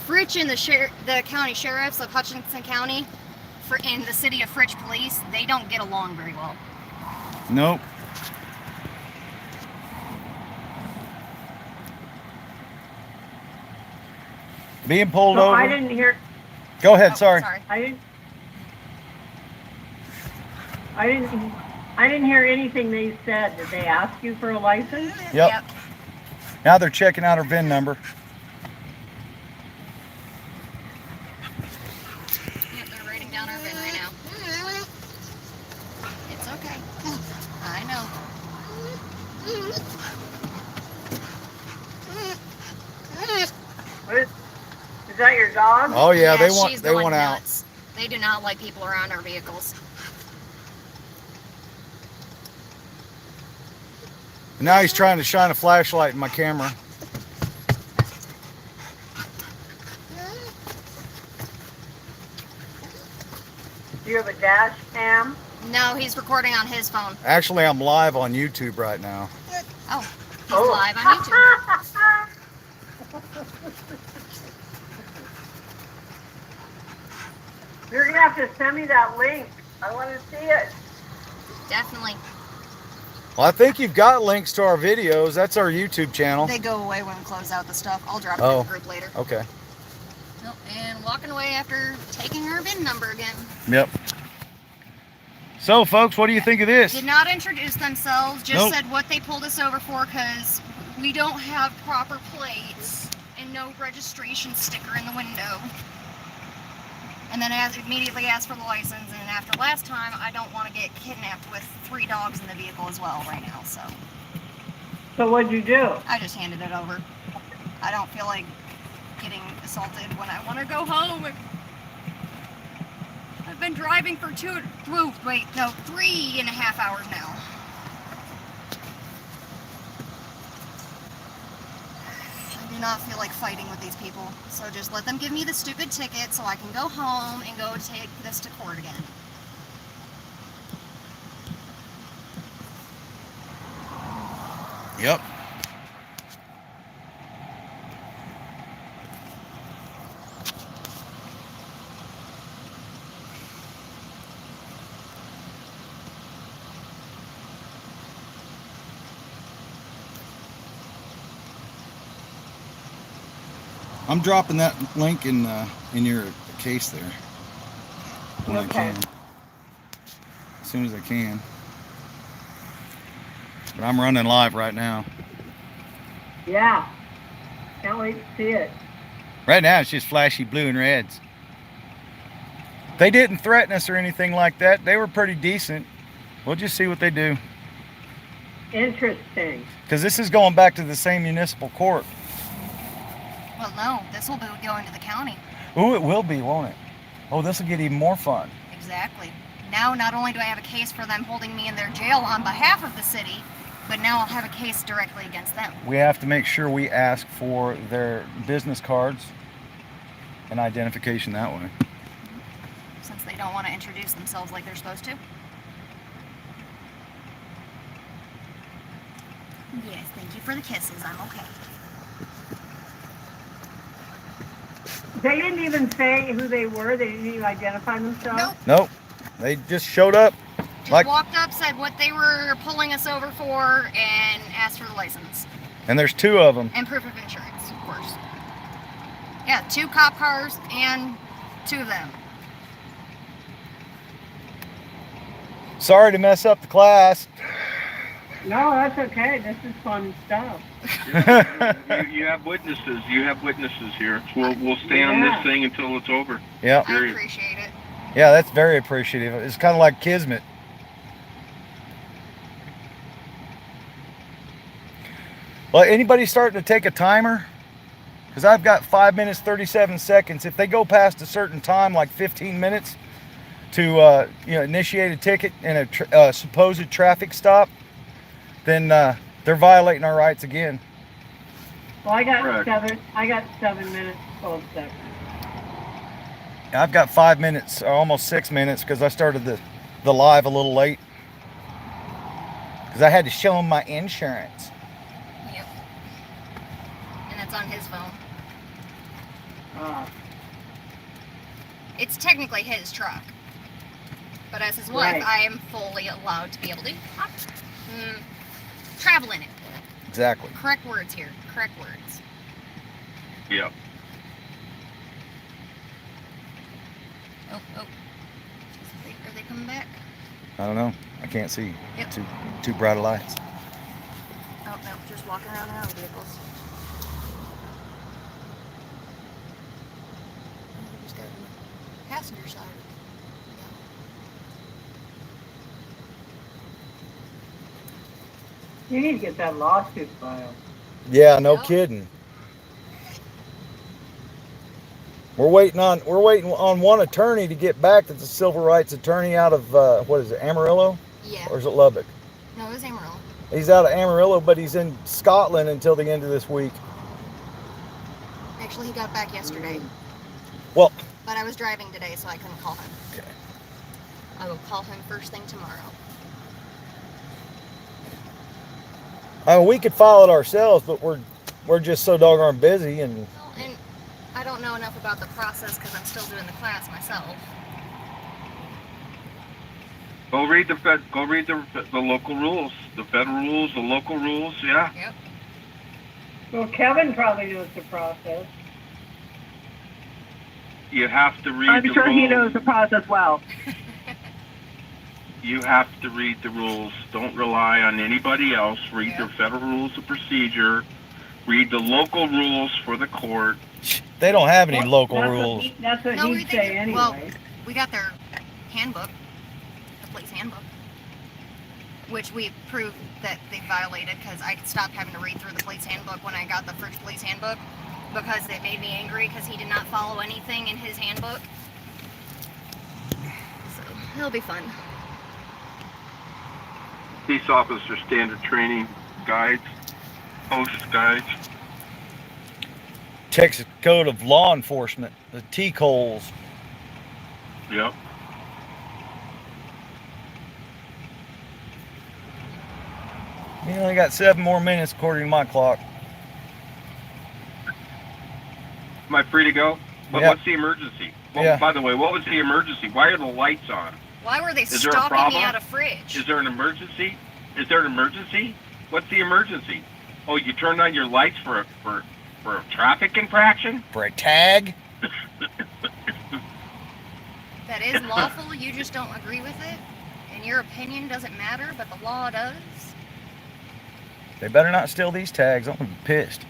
Fritch and the county sheriffs of Hutchinson County, in the city of Fritch Police, they don't get along very well. Nope. Being pulled over. I didn't hear. Go ahead. Sorry. I didn't hear anything they said. Did they ask you for a license? Yep. Now they're checking out her VIN number. Yep, they're writing down our VIN right now. It's okay. I know. What is that your dog? Oh yeah, Yeah, they she's want going out. nuts. They do not like people around our vehicles. Now he's trying to shine a flashlight in my camera. Do you have a dash cam? No, he's recording on his phone. Actually, I'm live on YouTube right now. Oh, he's live on YouTube. You're gonna have to send me that link. I want to see it. Definitely. Well, I think you've got links to our videos. That's our YouTube channel. They go away when we close out the stuff. I'll drop it in the group later. Okay. Nope. And walking away after taking her VIN number again. Yep. So, folks, what do you think of this? Did not introduce themselves. Just said what they pulled us over for because we don't have proper plates and no registration sticker in the window. And then immediately asked for the license. And after last time, I don't want to get kidnapped with 3 dogs in the vehicle as well right now. So what'd you do? I just handed it over. I don't feel like getting assaulted when I want to go home. I've been driving for 3.5 hours now. I do not feel like fighting with these people. So just let them give me the stupid ticket so I can go home and go take this to court again. Yep. I'm dropping that link in your case there. When I can. As soon as I can. But I'm running live right now. Yeah. Can't wait to see it. Right now it's just flashy blue and reds. They didn't threaten us or anything like that. They were pretty decent. We'll just see what they do. Interesting. Because this is going back to the same municipal court. Well, no, this will be going to the county. Ooh, it will be, won't it? Oh, this will get even more fun. Exactly. Now, not only do I have a case for them holding me in their jail on behalf of the city, but now I'll have a case directly against them. We have to make sure we ask for their business cards and identification that way. Since they don't want to introduce themselves like they're supposed to. Yes, thank you for the kisses. I'm okay. They didn't even say who they were. They didn't even identify themselves. Nope. Nope. They just showed up. Just walked up, said what they were pulling us over for, and asked for the license. And there's 2 of them. And proof of insurance, of course. Yeah, 2 cop cars and 2 of them. Sorry to mess up the class. No, that's okay. This is fun stuff. You have witnesses. You have witnesses here. We'll stay on this thing until it's over. Yeah. I appreciate it. Yeah, that's very appreciative. It's kind of like Kismet. Well, anybody starting to take a timer? Because I've got 5 minutes, 37 seconds. If they go past a certain time, like 15 minutes, to initiate a ticket and a supposed traffic stop, then they're violating our rights again. Well, I got 7 minutes, 12 seconds. I've got 5 minutes, almost 6 minutes, because I started the live a little late. Because I had to show them my insurance. Yep. And that's on his phone. It's technically his truck. But as his wife, Right. I am fully allowed to be able to travel in it. Exactly. Correct words here. Correct words. Yep. Oh. Are they coming back? I don't know. I can't see. Yep. Too bright of lights. Oh, no. Just walking around in our vehicles. We just got on the passenger side. You need to get that lawsuit filed. Yeah, no Yep. kidding. We're waiting on one attorney to get back. That's a civil rights attorney out of what is it, Amarillo, Yeah. or is it Lubbock? No, it was Amarillo. He's out of Amarillo, but he's in Scotland until the end of this week. Actually, he got back yesterday. Well, But I was driving today, so I couldn't call him. okay. I will call him first thing tomorrow. I mean, we could file it ourselves, but we're just so doggone busy, and Well, and I don't know enough about the process because I'm still doing the class myself. Go read the local rules, the federal rules, the local rules. Yeah. Yep. Well, Kevin probably knows the process. You have to read I'm the sure rules. he knows the process well. You have to read the rules. Don't rely on anybody else. Read Yeah. the federal rules of procedure. Read the local rules for the court. they don't have any Well, local that's rules. That's what No, he'd say anyway. well, we got their handbook, the police handbook, which we proved that they violated because I stopped having to read through the police handbook when I got the first police handbook because it made me angry because he did not follow anything in his handbook. So it'll be fun. Peace officer standard training guides, post guides. Texas Code of Law Enforcement, the T-Coles. Yep. You only got 7 more minutes according to my clock. Am I free to go? Yeah. What's the emergency? Well, Yeah. By the way, what was the emergency? Why are the lights on? Why were they Is there a stalking me problem? out of fridge? Is there an emergency? Is there an emergency? What's the emergency? Oh, you turned on your lights for a traffic infraction? For a tag? That is lawful, you just don't agree with it, and your opinion doesn't matter, but the law does. They better not steal these tags. I'm gonna be pissed.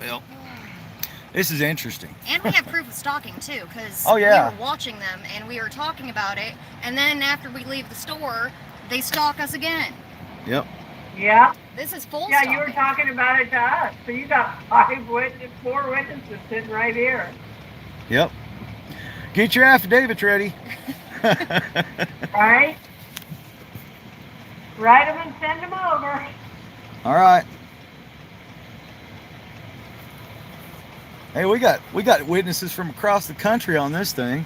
Well, this is interesting. And we have proof of stalking too, because Oh, yeah. we were watching them and we were talking about it, and then after we leave the store, they stalk us again. Yep. Yeah. This is full Yeah, stalking. you were talking about it to us. So you got 4 witnesses sitting right here. Yep. Get your affidavits ready. Right? Write them and send them over. All right. Hey, we got witnesses from across the country on this thing.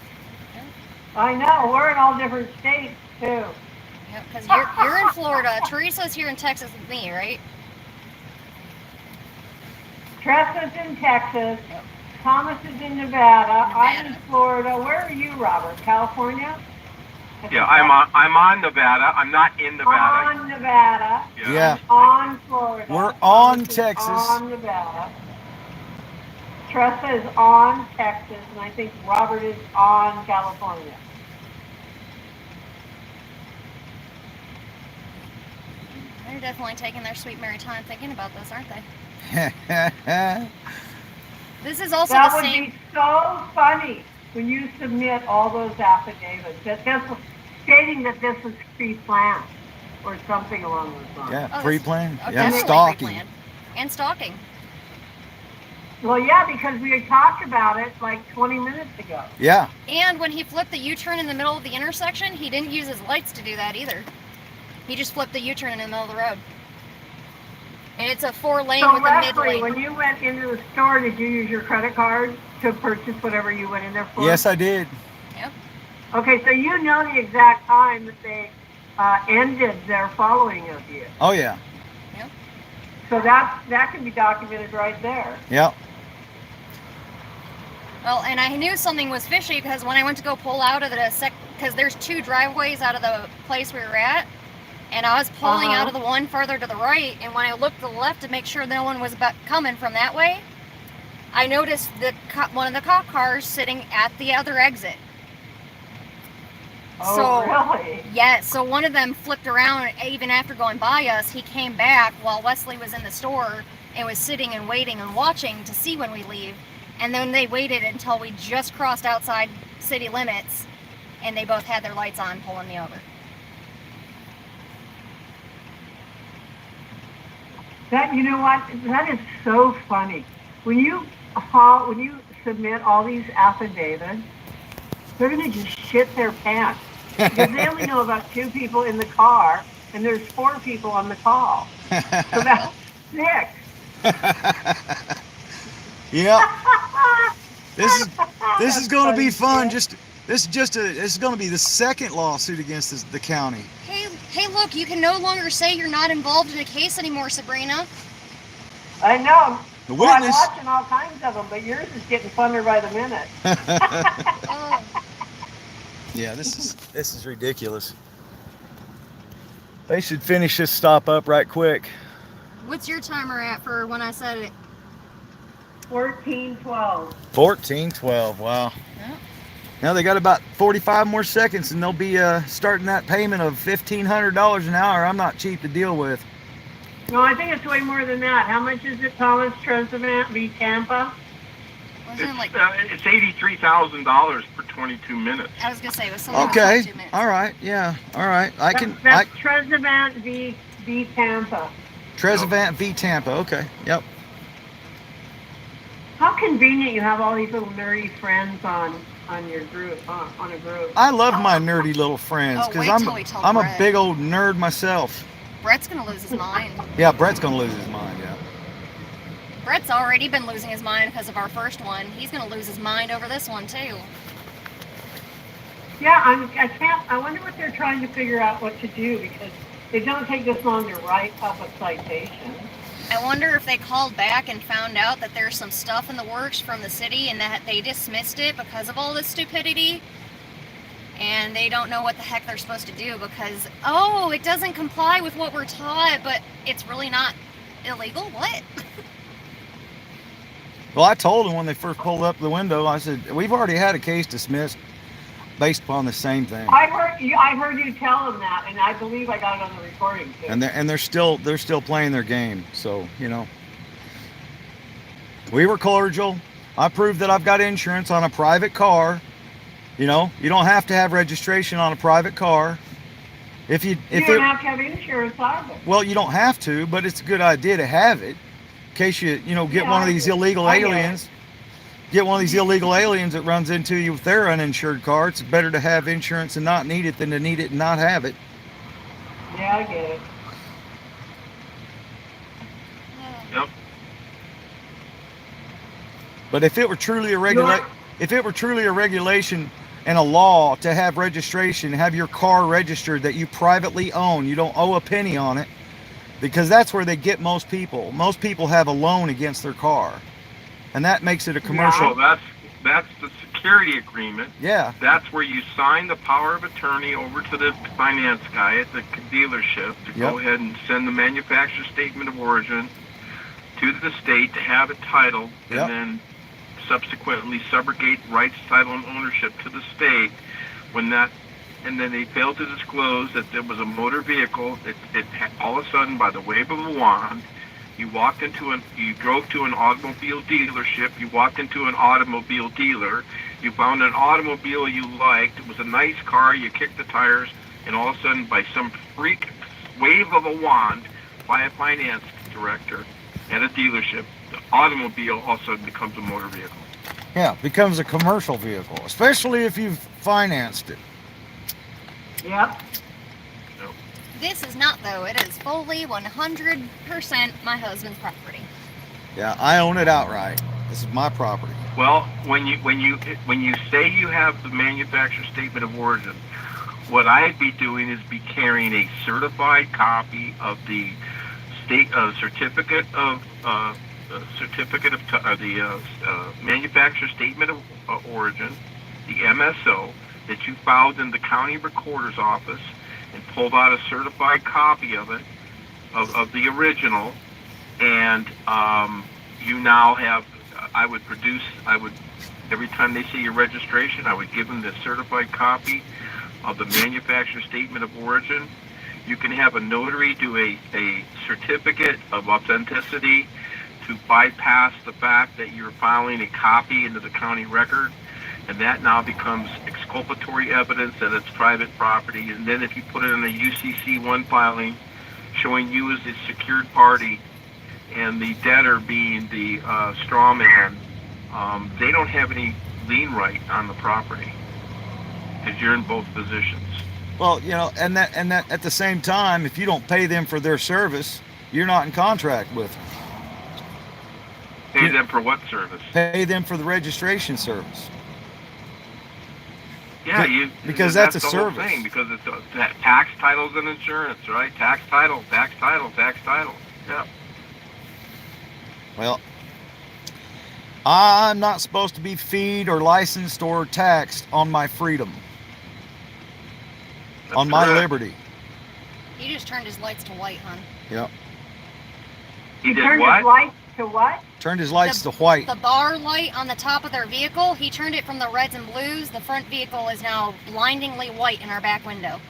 I know. We're in all different states, too. Because you're in Florida. Teresa's here in Texas with me, right? Tressa's in Texas. Thomas is in Nevada. I'm in Florida. Where are you, Robert? California? Yeah, I'm on Nevada. I'm not in Nevada. On Nevada. Yeah. On Florida. We're on Thomas is Texas. On Nevada. Tressa is on Texas, and I think Robert is on California. They're definitely taking their sweet merry time thinking about this, aren't they? This is also That the would same. be so funny when you submit all those affidavits that this was stating that this was pre-planned or something along those lines. Yeah, Oh, pre-planned. Oh, Yeah, definitely stalking. pre-planned. And stalking. Well, yeah, because we had talked about it like 20 minutes ago. Yeah. And when he flipped the U-turn in the middle of the intersection, he didn't use his lights to do that either. He just flipped the U-turn in the middle of the road. And it's a 4-lane So with a mid Leslie, lane. when you went into the store, did you use your credit card to purchase whatever you went in there for? Yes, I did. Yep. Okay, so you know the exact time that they ended their following of you. Oh yeah. Yep. So that can be documented right there. Yep. Well, and I knew something was fishy because when I went to go pull out of the because there's 2 driveways out of the place we were at, and I was pulling out of the one further to the right, and when I looked to the left to make sure no one was coming from that way, I noticed one of the cop cars sitting at the other exit. Oh, really? Yeah, so one of them flipped around, and even after going by us, he came back while Wesley was in the store and was sitting and waiting and watching to see when we leave. And then they waited until we just crossed outside city limits, and they both had their lights on, pulling me over. You know what? That is so funny. When you submit all these affidavits, they're going to just shit their pants because they only know about 2 people in the car, and there's 4 people on the call. So that's 6. Yep. This is going to be fun. This is going to be the 2nd lawsuit against the county. Hey, look, you can no longer say you're not involved in a case anymore, Sabrina. I know. The Well, I'm witness. watching all kinds of them, but yours is getting funner by the minute. Oh, Yeah, this is ridiculous. They should finish this stop up right quick. what's your timer at for when I said it? 14:12. 14:12. Wow. Yep. Now they got about 45 more seconds, and they'll be starting that payment of $1,500 an hour. I'm not cheap to deal with. No, I think it's way more than that. How much is it, Thomas Trezevant v. Tampa? Wasn't it like, It's $83,000 for 22 minutes. I was going to say, it was something Okay. like 2 minutes. All right. Yeah. All right. That's Trezevant v. Tampa. Trezevant v. Tampa. Okay. Yep. How convenient you have all these little nerdy friends on your group, on a group. I love my nerdy little friends Oh, because wait till we tell I'm a Brett. big old nerd myself. Brett's going to lose his mind. Yeah, Brett's gonna lose his mind. Yeah. Brett's already been losing his mind because of our first one. He's going to lose his mind over this one, too. Yeah, I wonder what they're trying to figure out what to do because it don't take this long to write up a citation. I wonder if they called back and found out that there's some stuff in the works from the city and that they dismissed it because of all this stupidity. And they don't know what the heck they're supposed to do because, oh, it doesn't comply with what we're taught, but it's really not illegal? What? Well, I told them when they first pulled up the window, I said, we've already had a case dismissed based upon the same thing. I heard you tell them that, and I believe I got it on the recording too. And they're still playing their game. So, you know, we were cordial. I proved that I've got insurance on a private car. You know, you don't have to have registration on a private car. You don't have to have insurance either. Well, you don't have to, but it's a good idea to have it in case you get one of these illegal aliens. Get one of these illegal aliens that runs into you with their uninsured car. It's better to have insurance and not need it than to need it and not have it. Yeah, I get it. Yep. But if it were truly a regulation and a law to have registration, have your car registered that you privately own, you don't owe a penny on it, because that's where they get most people. Most people have a loan against their car, and that makes it a commercial. So that's the security agreement. Yeah. That's where you sign the power of attorney over to the finance guy at the dealership to go ahead and send the manufacturer's statement of origin to the state to have it titled, and then subsequently subrogate rights, title, and ownership to the state and then they failed to disclose that there was a motor vehicle. It all of a sudden, by the wave of a wand, you drove to an automobile dealership, you walked into an automobile dealer, you found an automobile you liked, it was a nice car, you kicked the tires, and all of a sudden, by some freak wave of a wand by a finance director at a dealership, the automobile all of a sudden becomes a motor vehicle. Yeah, becomes a commercial vehicle, especially if you've financed it. Yep. This is not, though. It is fully 100% my husband's property. Yeah, I own it outright. This is my property. Well, when you say you have the manufacturer statement of origin, what I'd be doing is be carrying a certified copy of the state certificate of the manufacturer statement of origin, the MSO, that you filed in the county recorder's office, and pulled out a certified copy of it, of the original, and you now have. I would every time they see your registration, I would give them the certified copy of the manufacturer statement of origin. You can have a notary do a certificate of authenticity to bypass the fact that you're filing a copy into the county record, and that now becomes exculpatory evidence that it's private property. And then if you put it in a UCC1 filing showing you as the secured party and the debtor being the straw man, they don't have any lien right on the property because you're in both positions. Well, you know, and that at the same time, if you don't pay them for their service, you're not in contract with them. Pay them for what service? Pay them for the registration service. Yeah, because that's a the service. Whole thing, because it's tax, titles, and insurance, right? Tax, title. Yeah. Well, I'm not supposed to be feed or licensed or taxed on my freedom, That's on my correct. liberty. He just turned his lights to white, hon. Yep. He did turned what? his lights to what? Turned his lights to white. The bar light on the top of their vehicle, he turned it from the reds and blues. The front vehicle is now blindingly white in our back window.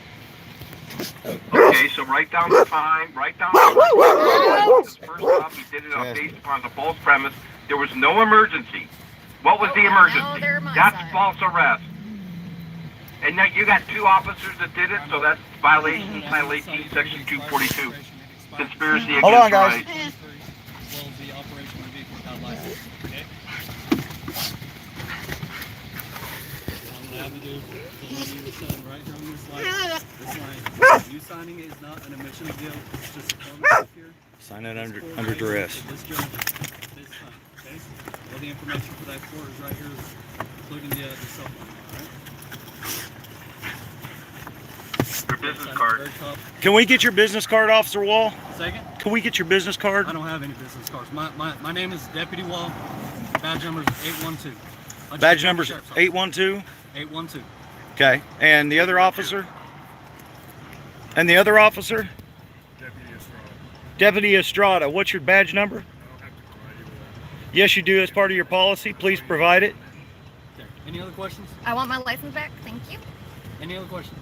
Okay, so write down the time. Write down the time. First off, he did it based upon the false premise. There was no emergency. What was the emergency? now they're my That's side. false arrest. And now you got two officers that did it, so that's violation of Title 18, Section 242. Conspiracy against Hold on, guys. rights. Well, the operation of the vehicle without license. Okay? What I'm gonna have to do is you to sign right here on this line. This line. You signing it is not an admission of guilt. It's just a form here. Sign it under Court duress. This judge, this time. Okay? All the information for that court is right here, including the cell phone. All right? Your business card. Very top. Can we get your business card, Officer Wall? Second. Can we get your business card? I don't have any business cards. My name is Deputy Wall. Badge number is 812. Badge number's 812? 812. Okay. And the other officer? And the other officer? Deputy Estrada. Deputy Estrada. What's your badge number? I don't have to provide you with that. Yes, you do as part of your policy. Please provide it. Okay. Any other questions? I want my license back. Thank you. Any other questions?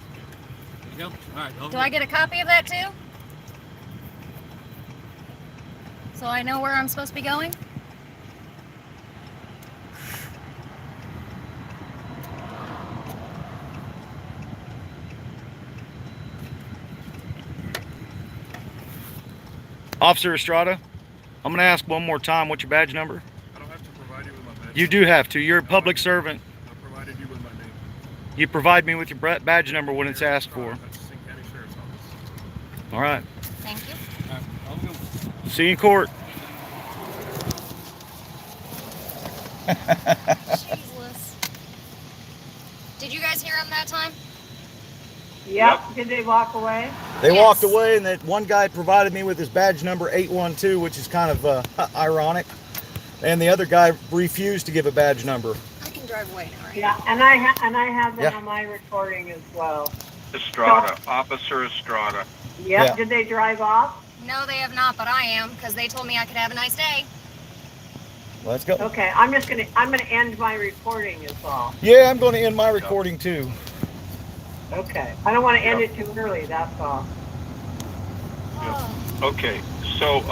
There you go. All right. Do I get a copy of that too? So I know where I'm supposed to be going? Officer Estrada, I'm going to ask one more time, what's your badge number? I don't have to provide you with my badge. You do have to. You're a public servant. I provided you with my name. You provide me with your badge number when it's asked for. That's the County Sheriff's Office. All right. Thank you. All right. I'll go. See you in court. Jesus. Did you guys hear him that time? Yep. Did they walk away? They Yes. walked away, and that one guy provided me with his badge number 812, which is kind of ironic. And the other guy refused to give a badge number. I can drive away now, right? Yeah, and I have that Yeah. on my recording as well. Estrada. Officer Estrada. Yep. Yeah. Did they drive off? No, they have not, but I am, because they told me I could have a nice day. Let's go. Okay, I'm gonna end my recording is all. Yeah, I'm going to end my recording too. Okay. I don't want to end it too early, that's all. Oh. Okay, so